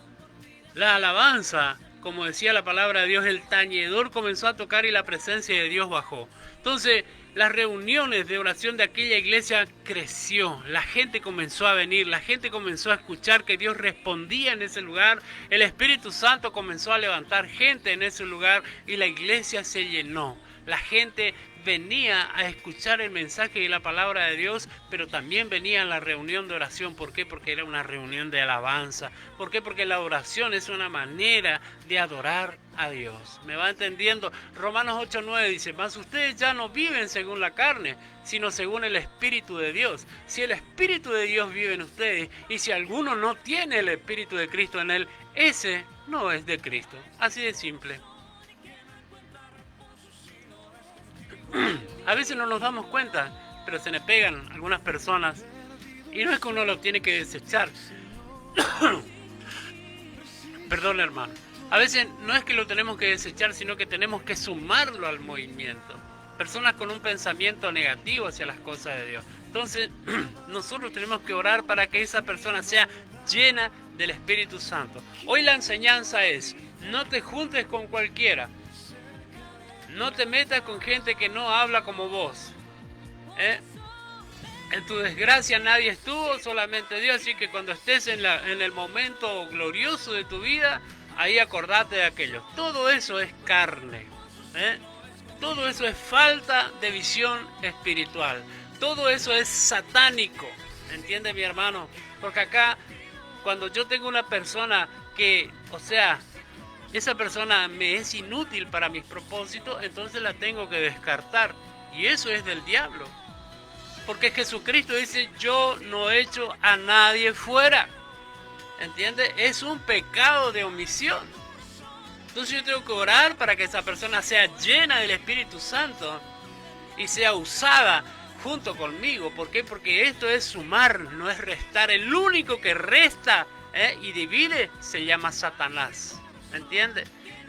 La alabanza, como decía la palabra de Dios, el tañedor comenzó a tocar y la presencia de Dios bajó. Entonces, las reuniones de oración de aquella iglesia creció, la gente comenzó a venir, la gente comenzó a escuchar que Dios respondía en ese lugar, el Espíritu Santo comenzó a levantar gente en ese lugar y la iglesia se llenó. La gente venía a escuchar el mensaje y la palabra de Dios, pero también venía a la reunión de oración. ¿Por qué? Porque era una reunión de alabanza. ¿Por qué? Porque la oración es una manera de adorar a Dios. ¿Me va entendiendo? Romanos 8:9 dice: mas ustedes ya no viven según la carne, sino según el Espíritu de Dios. Si el Espíritu de Dios vive en ustedes, y si alguno no tiene el Espíritu de Cristo en él, ese no es de Cristo. Así de simple. A veces no nos damos cuenta, pero se le pegan algunas personas y no es que uno lo tiene que desechar. Perdón, hermano. A veces no es que lo tenemos que desechar, sino que tenemos que sumarlo al movimiento. Personas con un pensamiento negativo hacia las cosas de Dios. Entonces, nosotros tenemos que orar para que esa persona sea llena del Espíritu Santo. Hoy la enseñanza es: no te juntes con cualquiera. No te metas con gente que no habla como vos. En tu desgracia nadie estuvo, solamente Dios. Así que cuando estés en el momento glorioso de tu vida, ahí acordate de aquello. Todo eso es carne. Todo eso es falta de visión espiritual. Todo eso es satánico. ¿Entiende, mi hermano? Porque acá, cuando yo tengo una persona que, esa persona me es inútil para mis propósitos, entonces la tengo que descartar. Y eso es del diablo. Porque Jesucristo dice: yo no echo a nadie fuera. ¿Entiende? Es un pecado de omisión. Entonces yo tengo que orar para que esa persona sea llena del Espíritu Santo y sea usada junto conmigo. ¿Por qué? Porque esto es sumar, no es restar. El único que resta y divide se llama Satanás. ¿Entiendes?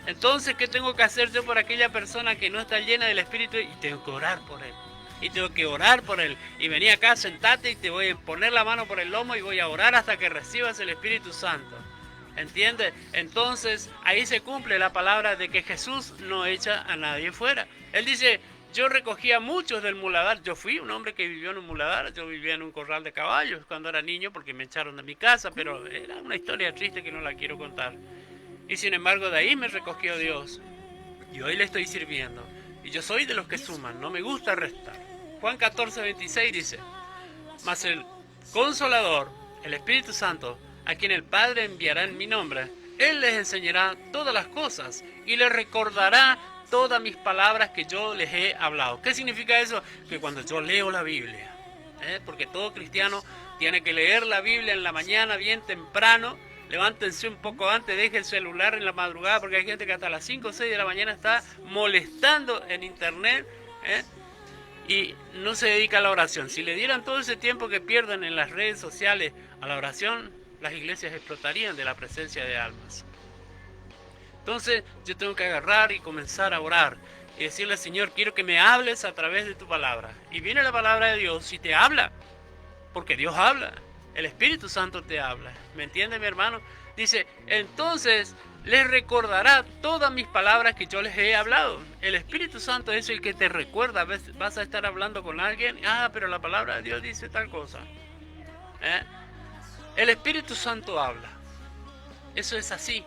Entonces, ¿qué tengo que hacer yo por aquella persona que no está llena del Espíritu? Y tengo que orar por él. Y tengo que orar por él. Y vení acá, sentate y te voy a poner la mano por el lomo y voy a orar hasta que recibas el Espíritu Santo. ¿Entiendes? Entonces, ahí se cumple la palabra de que Jesús no echa a nadie fuera. Él dice: yo recogía muchos del muladar. Yo fui un hombre que vivió en un muladar. Yo vivía en un corral de caballos cuando era niño porque me echaron de mi casa. Pero era una historia triste que no la quiero contar. Y sin embargo, de ahí me recogió Dios. Y hoy le estoy sirviendo. Y yo soy de los que suman, no me gusta restar. Juan 14:26 dice: mas el Consolador, el Espíritu Santo, a quien el Padre enviará en mi nombre, Él les enseñará todas las cosas y les recordará todas mis palabras que yo les he hablado. ¿Qué significa eso? Que cuando yo leo la Biblia, porque todo cristiano tiene que leer la Biblia en la mañana bien temprano, Levántense un poco antes, dejen el celular en la madrugada, porque hay gente que hasta las 5 o 6 de la mañana está molestando en internet, y no se dedica a la oración. Si le dieran todo ese tiempo que pierden en las redes sociales a la oración, las iglesias explotarían de la presencia de almas. Entonces yo tengo que agarrar y comenzar a orar y decirle: Señor, quiero que me hables a través de tu palabra. Y viene la palabra de Dios y te habla, porque Dios habla, el Espíritu Santo te habla. ¿Me entiende, mi hermano? Dice: entonces les recordará todas mis palabras que yo les he hablado. El Espíritu Santo es el que te recuerda. Vas a estar hablando con alguien: pero la palabra de Dios dice tal cosa. El Espíritu Santo habla. Eso es así.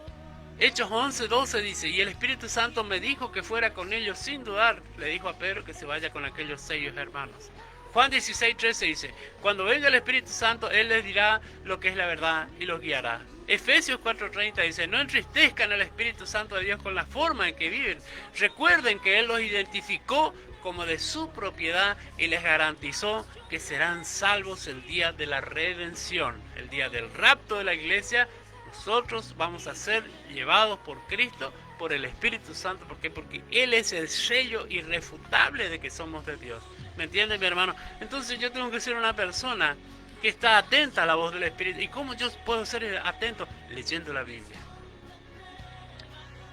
Hechos 11:12 dice: y el Espíritu Santo me dijo que fuera con ellos sin dudar. Le dijo a Pedro que se vaya con aquellos 6 hermanos. Juan 16:13 dice: cuando venga el Espíritu Santo, Él les dirá lo que es la verdad y los guiará. Efesios 4:30 dice: no entristezcan al Espíritu Santo de Dios con la forma en que viven. Recuerden que Él los identificó como de su propiedad y les garantizó que serán salvos el día de la redención, el día del rapto de la iglesia. Nosotros vamos a ser llevados por Cristo, por el Espíritu Santo. ¿Por qué? Porque Él es el sello irrefutable de que somos de Dios. ¿Me entiendes, mi hermano? Entonces yo tengo que ser una persona que está atenta a la voz del Espíritu. ¿Y cómo yo puedo ser atento? Leyendo la Biblia.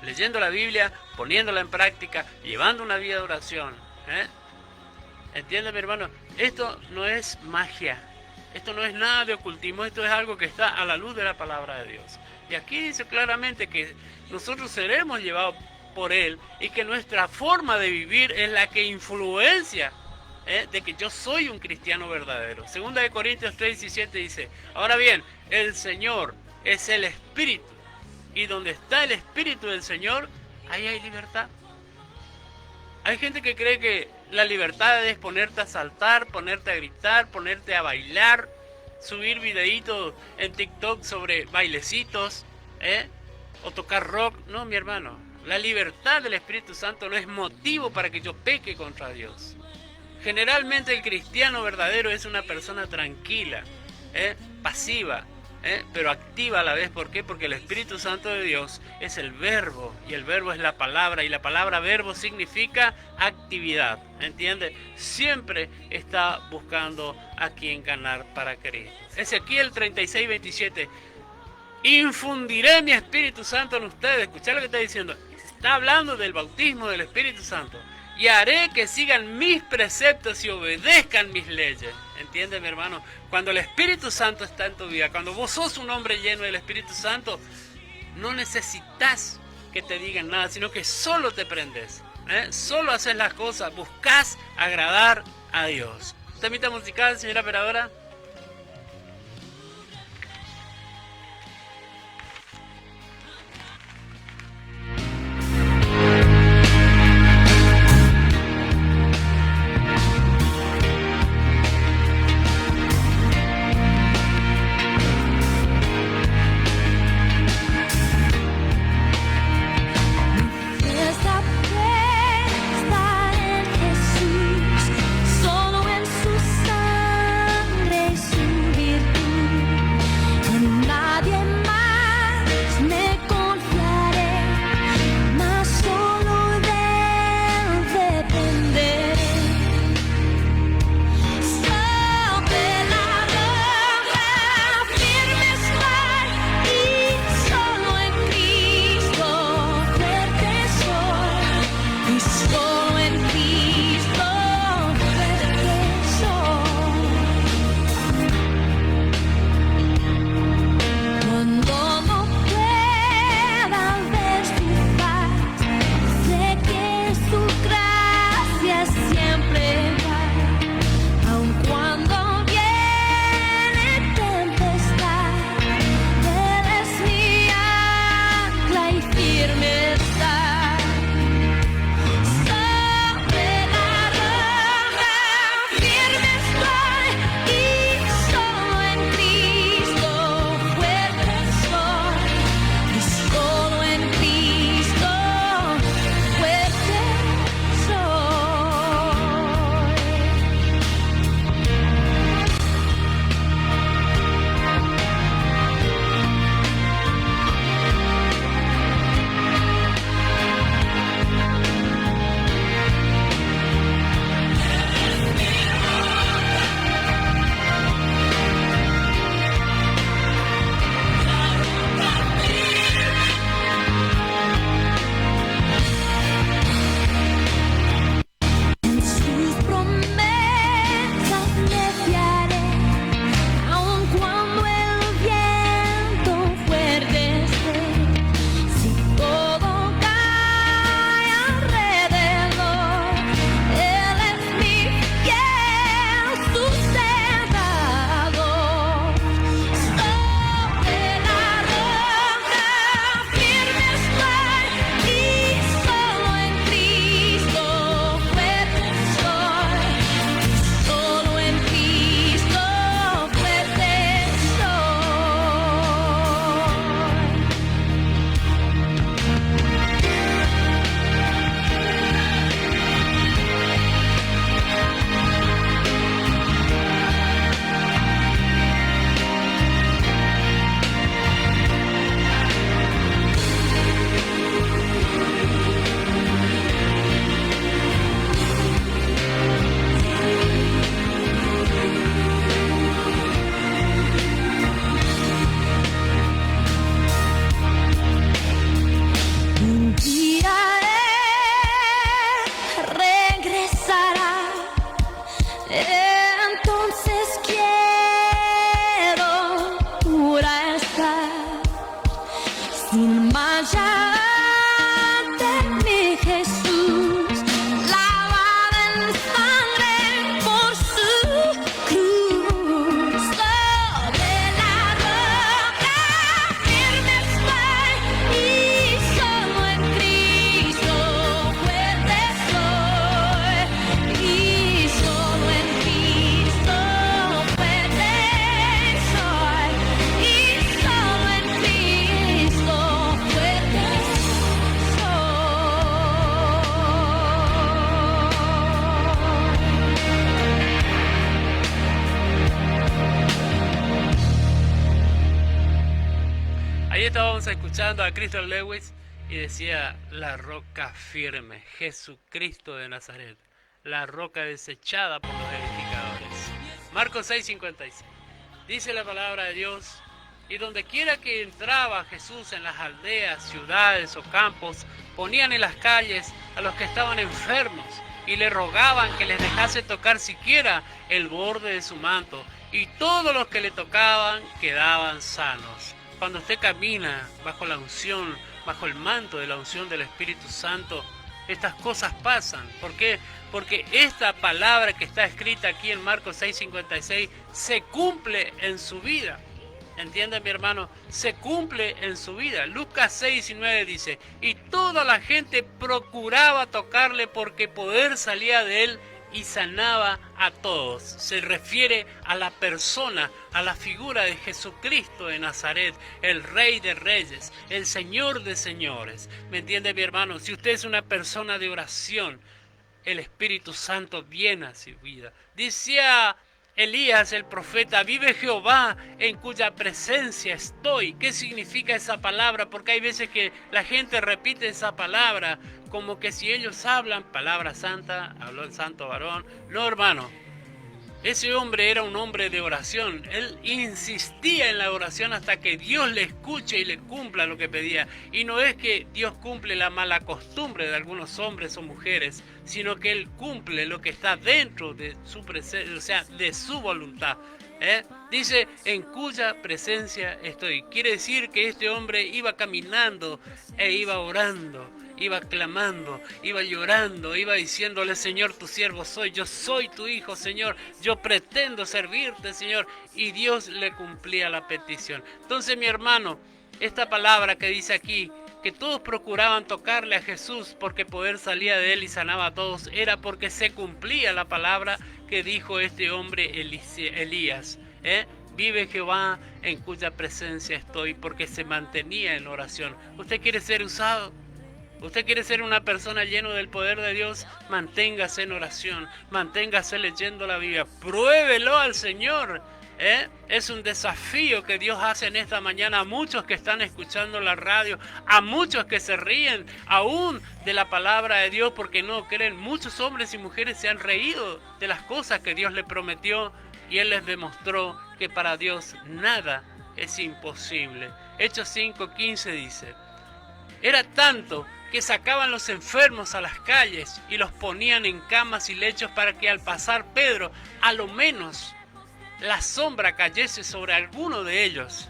Leyendo la Biblia, poniéndola en práctica, llevando una vida de oración. ¿Entiendes, mi hermano? Esto no es magia. Esto no es nada de ocultismo. Esto es algo que está a la luz de la palabra de Dios. Y aquí dice claramente que nosotros seremos llevados por Él y que nuestra forma de vivir es la que influencia de que yo soy un cristiano verdadero. Segunda de Corintios 3:17 dice: ahora bien, el Señor es el Espíritu, y donde está el Espíritu del Señor, ahí hay libertad. Hay gente que cree que la libertad es ponerte a saltar, ponerte a gritar, ponerte a bailar, subir videitos en TikTok sobre bailecitos, o tocar rock. No, mi hermano, la libertad del Espíritu Santo no es motivo para que yo peque contra Dios. Generalmente el cristiano verdadero es una persona tranquila, pasiva, pero activa a la vez. ¿Por qué? Porque el Espíritu Santo de Dios es el verbo, y el verbo es la palabra, y la palabra verbo significa actividad, ¿entiende? Siempre está buscando a quien ganar para Cristo. Ezequiel 36:27: infundiré mi Espíritu Santo en ustedes. Escuchá lo que está diciendo. Está hablando del bautismo del Espíritu Santo. Y haré que sigan mis preceptos y obedezcan mis leyes. ¿Entiendes, mi hermano? Cuando el Espíritu Santo está en tu vida, cuando vos sos un hombre lleno del Espíritu Santo, no necesitas que te digan nada, sino que solo te prendes. Solo haces las cosas, buscas agradar a Dios. Temita musical, señora operadora. Esta fe está en Jesús, solo en su sangre estábamos escuchando a Christopher Lewis y decía, la roca firme, Jesucristo de Nazaret, la roca desechada por los edificadores. Marcos 6:56. Dice la palabra de Dios, y donde quiera que entraba Jesús en las aldeas, ciudades o campos, ponían en las calles a los que estaban enfermos y le rogaban que les dejase tocar siquiera el borde de su manto, y todos los que le tocaban quedaban sanos. Cuando usted camina bajo la unción, bajo el manto de la unción del Espíritu Santo, estas cosas pasan. ¿Por qué? Porque esta palabra que está escrita aquí en Marcos 6:56 se cumple en su vida. ¿Entiende, mi hermano? Se cumple en su vida. Lucas 6:19 dice, y toda la gente procuraba tocarle porque poder salía de él y sanaba a todos. Se refiere a la persona, a la figura de Jesucristo de Nazaret, el Rey de Reyes, el Señor de Señores. ¿Me entiende, mi hermano? Si usted es una persona de oración, el Espíritu Santo viene a su vida. Decía Elías, el profeta, vive Jehová en cuya presencia estoy. ¿Qué significa esa palabra? Porque hay veces que la gente repite esa palabra como que si ellos hablan palabra santa, habló el santo varón. No, hermano, ese hombre era un hombre de oración. Él insistía en la oración hasta que Dios le escuche y le cumpla lo que pedía. Y no es que Dios cumple la mala costumbre de algunos hombres o mujeres, sino que Él cumple lo que está dentro de su presencia, o sea, de su voluntad. Dice, en cuya presencia estoy. Quiere decir que este hombre iba caminando e iba orando, iba clamando, iba llorando, iba diciéndole, Señor, tu siervo soy, yo soy tu hijo, Señor, yo pretendo servirte, Señor, y Dios le cumplía la petición. Entonces, mi hermano, esta palabra que dice aquí, que todos procuraban tocarle a Jesús porque poder salía de él y sanaba a todos, era porque se cumplía la palabra que dijo este hombre Elías. Vive Jehová en cuya presencia estoy, porque se mantenía en oración. ¿Usted quiere ser usado? ¿Usted quiere ser una persona llena del poder de Dios? Manténgase en oración, manténgase leyendo la Biblia, pruébelo al Señor. Es un desafío que Dios hace en esta mañana a muchos que están escuchando la radio, a muchos que se ríen aún de la palabra de Dios porque no creen. Muchos hombres y mujeres se han reído de las cosas que Dios les prometió y Él les demostró que para Dios nada es imposible. Hechos 5:15 dice, era tanto que sacaban los enfermos a las calles y los ponían en camas y lechos para que al pasar Pedro, a lo menos la sombra cayese sobre alguno de ellos.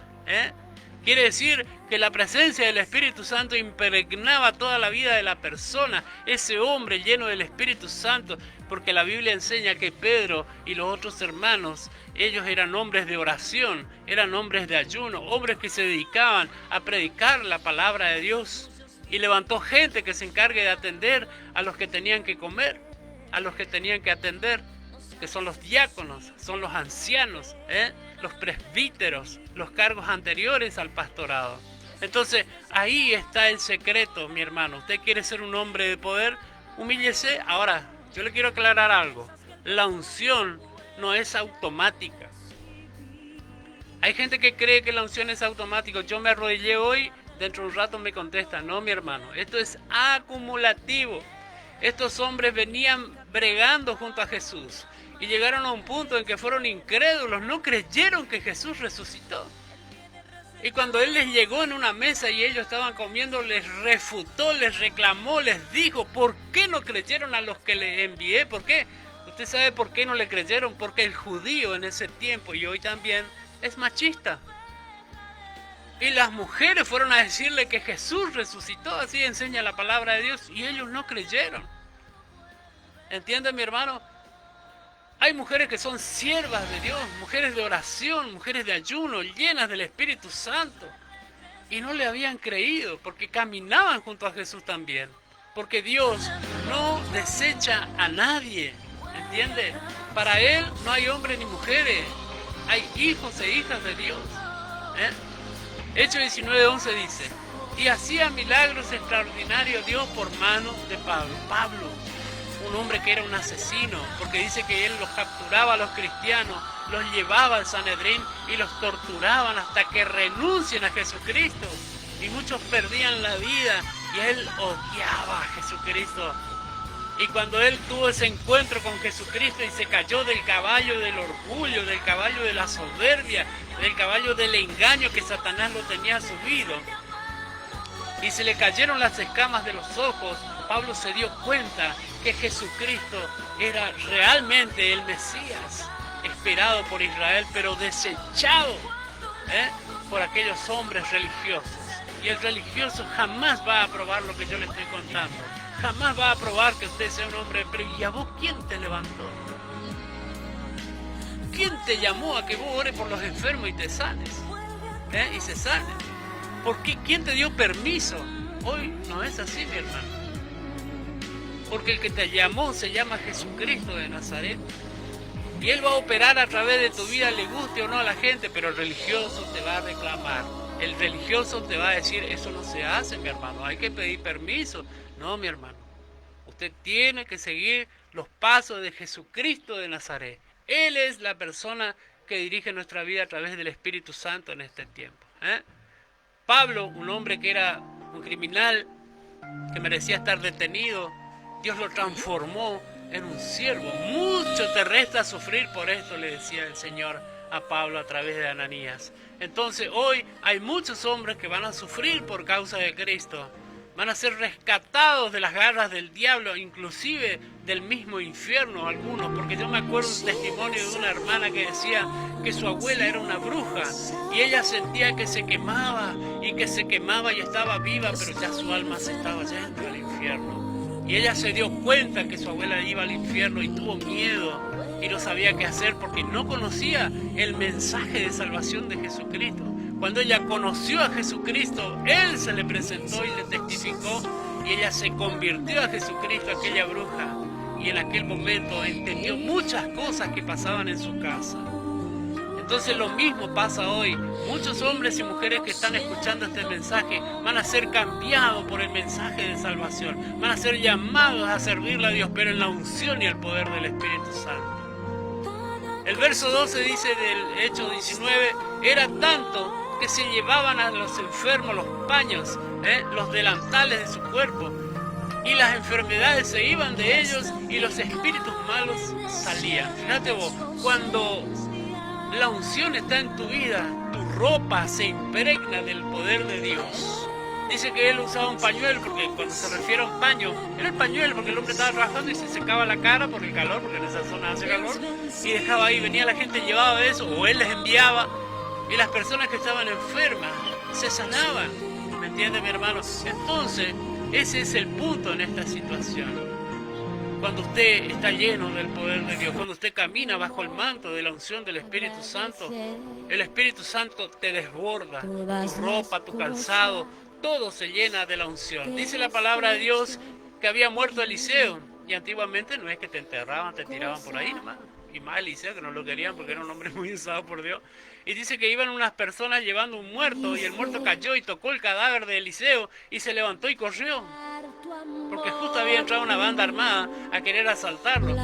Quiere decir que la presencia del Espíritu Santo impregnaba toda la vida de la persona, ese hombre lleno del Espíritu Santo, porque la Biblia enseña que Pedro y los otros hermanos, ellos eran hombres de oración, eran hombres de ayuno, hombres que se dedicaban a predicar la palabra de Dios. Y levantó gente que se encargue de atender a los que tenían que comer, a los que tenían que atender, que son los diáconos, son los ancianos, los presbíteros, los cargos anteriores al pastorado. Entonces, ahí está el secreto, mi hermano. ¿Usted quiere ser un hombre de poder? Humíllese. Ahora, yo le quiero aclarar algo. La unción no es automática. Hay gente que cree que la unción es automática. Yo me arrodillé hoy, dentro de un rato me contesta. No, mi hermano, esto es acumulativo. Estos hombres venían bregando junto a Jesús y llegaron a un punto en que fueron incrédulos, no creyeron que Jesús resucitó. Y cuando Él les llegó en una mesa y ellos estaban comiendo, les refutó, les reclamó, les dijo, ¿por qué no creyeron a los que les envié? ¿Por qué? ¿Usted sabe por qué no le creyeron? Porque el judío en ese tiempo y hoy también es machista. Y las mujeres fueron a decirle que Jesús resucitó, así enseña la palabra de Dios, y ellos no creyeron. ¿Entiende, mi hermano? Hay mujeres que son siervas de Dios, mujeres de oración, mujeres de ayuno, llenas del Espíritu Santo. Y no le habían creído, porque caminaban junto a Jesús también. Porque Dios no desecha a nadie, ¿entiende? Para Él no hay hombres ni mujeres, hay hijos e hijas de Dios. Hechos 19:11 dice, y hacía milagros extraordinarios Dios por mano de Pablo. Pablo, un hombre que era un asesino, porque dice que él los capturaba a los cristianos, los llevaba al Sanedrín y los torturaban hasta que renuncien a Jesucristo. y muchos perdían la vida, y él odiaba a Jesucristo. Y cuando él tuvo ese encuentro con Jesucristo y se cayó del caballo del orgullo, del caballo de la soberbia, del caballo del engaño que Satanás lo tenía subido, y se le cayeron las escamas de los ojos, Pablo se dio cuenta que Jesucristo era realmente el Mesías, esperado por Israel, pero desechado por aquellos hombres religiosos. Y el religioso jamás va a aprobar lo que yo le estoy contando. Jamás va a aprobar que usted sea un hombre. Pero ¿y a vos quién te levantó? ¿Quién te llamó a que vos ores por los enfermos y te sanes? Y se sanen. ¿Por qué? ¿Quién te dio permiso? Hoy no es así, mi hermano. Porque el que te llamó se llama Jesucristo de Nazaret. Y Él va a operar a través de tu vida, le guste o no a la gente, pero el religioso te va a reclamar. El religioso te va a decir, eso no se hace, mi hermano, hay que pedir permiso. No, mi hermano, usted tiene que seguir los pasos de Jesucristo de Nazaret. Él es la persona que dirige nuestra vida a través del Espíritu Santo en este tiempo. Pablo, un hombre que era un criminal, que merecía estar detenido, Dios lo transformó en un siervo. Mucho te resta sufrir por esto, le decía el Señor a Pablo a través de Ananías. Entonces hoy hay muchos hombres que van a sufrir por causa de Cristo. Van a ser rescatados de las garras del diablo, inclusive del mismo infierno algunos. Porque yo me acuerdo un testimonio de una hermana que decía que su abuela era una bruja y ella sentía que se quemaba y estaba viva, pero ya su alma se estaba yendo al infierno. Y ella se dio cuenta que su abuela iba al infierno y tuvo miedo y no sabía qué hacer porque no conocía el mensaje de salvación de Jesucristo. Cuando ella conoció a Jesucristo, Él se le presentó y le testificó y ella se convirtió a Jesucristo, aquella bruja. Y en aquel momento entendió muchas cosas que pasaban en su casa. Entonces lo mismo pasa hoy. Muchos hombres y mujeres que están escuchando este mensaje van a ser cambiados por el mensaje de salvación. Van a ser llamados a servirle a Dios, pero en la unción y el poder del Espíritu Santo. El verso 12 dice del Hechos 19, era tanto que se llevaban a los enfermos los paños, los delantales de su cuerpo, y las enfermedades se iban de ellos y los espíritus malos salían. Fíjate vos, cuando la unción está en tu vida, tu ropa se impregna del poder de Dios. Dice que él usaba un pañuelo, porque cuando se refiere a un paño, era el pañuelo porque el hombre estaba trabajando y se secaba la cara por el calor, porque en esa zona hace calor, y dejaba ahí, venía la gente, llevaba eso, o él les enviaba, y las personas que estaban enfermas se sanaban. ¿Me entiende, mi hermano? Entonces, ese es el punto en esta situación. Cuando usted está lleno del poder de Dios, cuando usted camina bajo el manto de la unción del Espíritu Santo, el Espíritu Santo te desborda, tu ropa, tu calzado, todo se llena de la unción. Dice la palabra de Dios que había muerto Eliseo, y antiguamente no es que te enterraban, te tiraban por ahí nomás, y más Eliseo que no lo querían porque era un hombre muy usado por Dios. Y dice que iban unas personas llevando un muerto, y el muerto cayó y tocó el cadáver de Eliseo, y se levantó y corrió. Porque justo había entrado una banda armada a querer asaltarlo.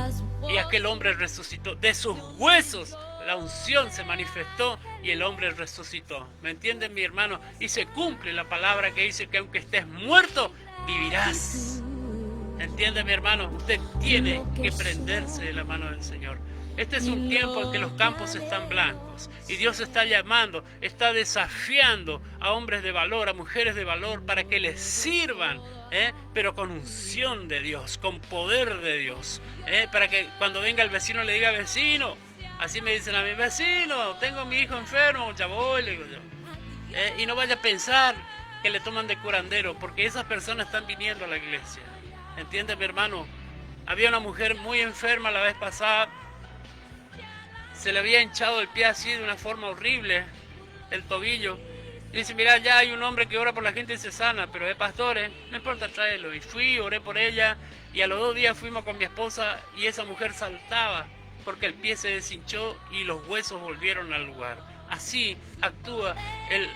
Y aquel hombre resucitó. De sus huesos la unción se manifestó y el hombre resucitó. ¿Me entienden, mi hermano? Y se cumple la palabra que dice que aunque estés muerto, vivirás. ¿Entiende, mi hermano? Usted tiene que prenderse de la mano del Señor. Este es un tiempo en que los campos están blancos y Dios está llamando, está desafiando a hombres de valor, a mujeres de valor para que les sirvan, pero con unción de Dios, con poder de Dios, para que cuando venga el vecino le diga, vecino, así me dicen a mi vecino, tengo a mi hijo enfermo, ya voy, le digo yo, y no vaya a pensar que le toman de curandero, porque esas personas están viniendo a la iglesia. ¿Entiende, mi hermano? Había una mujer muy enferma la vez pasada. Se le había hinchado el pie así de una forma horrible, el tobillo. Y dice, mira, ya hay un hombre que ora por la gente y se sana, pero es pastor, no importa, tráelo. Y fui, oré por ella, y a los 2 días fuimos con mi esposa y esa mujer saltaba porque el pie se deshinchó y los huesos volvieron al lugar. Así actúa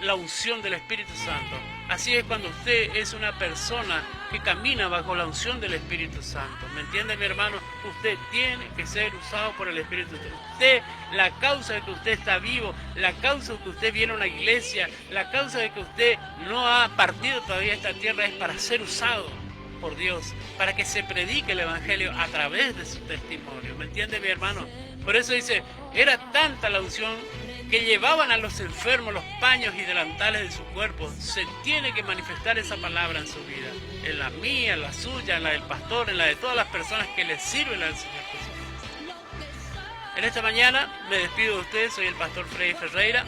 la unción del Espíritu Santo. Así es cuando usted es una persona que camina bajo la unción del Espíritu Santo. ¿Me entiende, mi hermano? Usted tiene que ser usado por el Espíritu Santo. Usted, la causa de que usted está vivo, la causa de que usted viene a una iglesia, la causa de que usted no ha partido todavía esta tierra es para ser usado por Dios, para que se predique el Evangelio a través de su testimonio. ¿Me entiende, mi hermano? Por eso dice, era tanta la unción que llevaban a los enfermos los paños y delantales de su cuerpo. Se tiene que manifestar esa palabra en su vida, en la mía, en la suya, en la del pastor, en la de todas las personas que le sirven al Señor Jesús. En esta mañana me despido de ustedes, soy el pastor Freddy Ferreira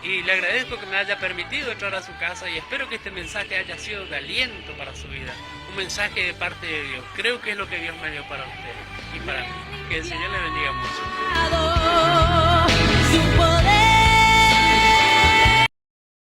y le agradezco que me haya permitido entrar a su casa y espero que este mensaje haya sido de aliento para su vida, un mensaje de parte de Dios. Creo que es lo que Dios me dio para usted y para mí. Que el Señor le bendiga mucho.